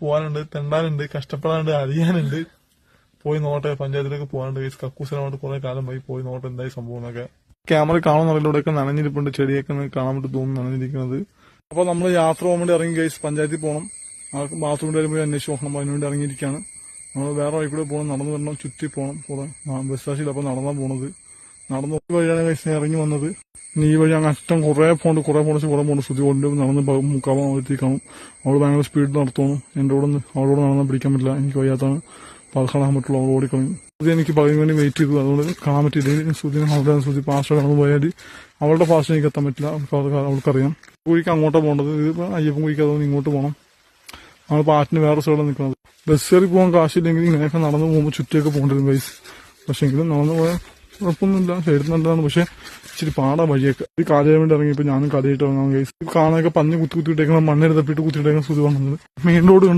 പോകാനുണ്ട്, തെണ്ടാനുണ്ട്, കഷ്ടപ്പെടാനുണ്ട്, അറിയാനുണ്ട്. പോയി നോട്ടെ, പഞ്ചായത്തിലേക്ക് പോകാനുണ്ട്. കക്കൂസിനോട്ട് കുറെ കാലം പോയി നോട്ടെ എന്തായി സംഭവം എന്നൊക്കെ. ക്യാമറ കാണുന്നറിയില്ല, ഇവിടെയൊക്കെ നനഞ്ഞിരിപ്പുണ്ട്, ചെടിയൊക്കെ കാണാൻ വേണ്ടി തോന്നുന്നു നനഞ്ഞിരിക്കുന്നത്. അപ്പൊ നമ്മൾ യാത്ര പോകാൻ വേണ്ടി ഇറങ്ങി ഗൈസ്. പഞ്ചായത്തിൽ പോകണം, ബാത്റൂമിൽ വരുമ്പോൾ അന്വേഷിച്ച് നോക്കണം. അപ്പൊ അതിനുവേണ്ടി ഇറങ്ങിയിരിക്കുകയാണ്. നമ്മൾ വേറെ വഴി കൂടെ പോകണം, നടന്നു വരണം, ചുറ്റി പോകണം. കുറെ ബസ് സ്റ്റാൻഡിൽ അപ്പൊ നടന്നാ പോണത്. നടന്നു വഴിയാണ് ഗൈസ് ഇറങ്ങി വന്നത്. ഇനി ഈ വഴി അങ്ങ് അറ്റം കുറെ പോണ്ട് ശ്രുതി കൊണ്ട് നടന്ന് മുക്കാവാൻ കാണും. അവള് ഭയങ്കര സ്പീഡ് നടത്തോണം. എന്റെ കൂടെ അവളോട് നടന്നാൽ പിടിക്കാൻ പറ്റില്ല, എനിക്ക് വയ്യാത്താണ്. അപ്പൊ അത് കാണാൻ പറ്റുള്ളൂ. അവൾ ഓടിക്കളഞ്ഞു. ശ്രുതി എനിക്ക് പറയുന്നതിന് വേണ്ടി വെയിറ്റ് ചെയ്തു, അതുകൊണ്ട് കാണാൻ പറ്റില്ല. ശ്രുതി ഫാസ്റ്റ് കടന്നു പോയാൽ അവളുടെ ഫാസ്റ്റ് എനിക്ക് എത്താൻ പറ്റില്ല, അവൾക്കറിയാം. കുഴിക്ക് അങ്ങോട്ടാണ് പോകേണ്ടത്. ഇതിപ്പോ അയ്യപ്പൻ കുഴിക്ക് അതുകൊണ്ട് ഇങ്ങോട്ട് പോകണം. നമ്മൾ പാട്ടിന് വേറെ സൈഡിൽ നിൽക്കുന്നത്. ബസ് കയറി പോകാൻ കാശില്ലെങ്കിൽ ഇങ്ങനെയൊക്കെ നടന്നു പോകുമ്പോൾ ചുറ്റിയൊക്കെ പോകേണ്ടിരും ഗൈസ്. പക്ഷെ എങ്കിലും നടന്നു പോയാൽ കുഴപ്പമൊന്നുമില്ല, സൈഡിൽ നല്ലതാണ്. പക്ഷെ ഇച്ചിരി പാടാ വഴിയൊക്കെ. ഈ കാലയാൻ വേണ്ടി ഇറങ്ങിയപ്പോൾ ഞാനും കലയിട്ട് ഇറങ്ങാം ഗൈസ്. കാണാനൊക്കെ പഞ്ഞ് കുത്തിയിട്ടേക്കണം, മണ്ണെടുത്തപ്പിട്ട് കുത്തിയിട്ടേക്കണം. ശ്രുതി വന്നത് മെയിൻ റോഡ് കണ്ട്